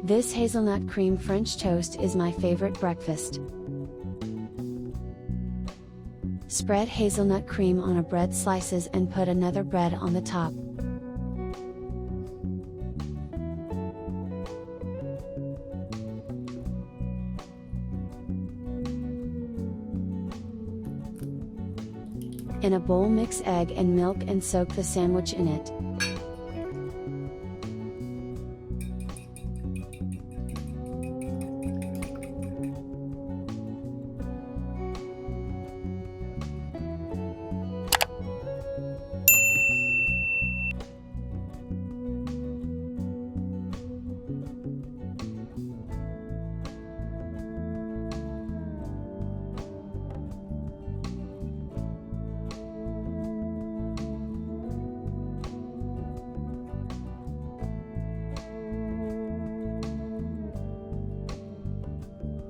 This hazelnut cream French toast is my favorite breakfast. Spread hazelnut cream on a bread slices and put another bread on the top. In a bowl, mix egg and milk and soak the sandwich in it.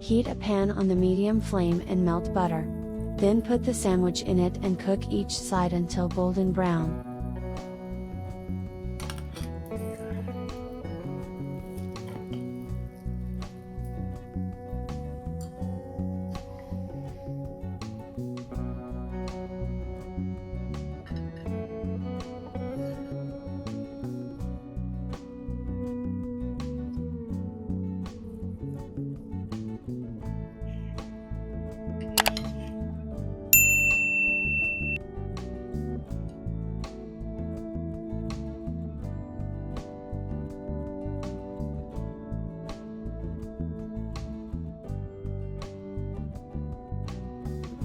Heat a pan on the medium flame and melt butter. Then put the sandwich in it and cook each side until golden brown.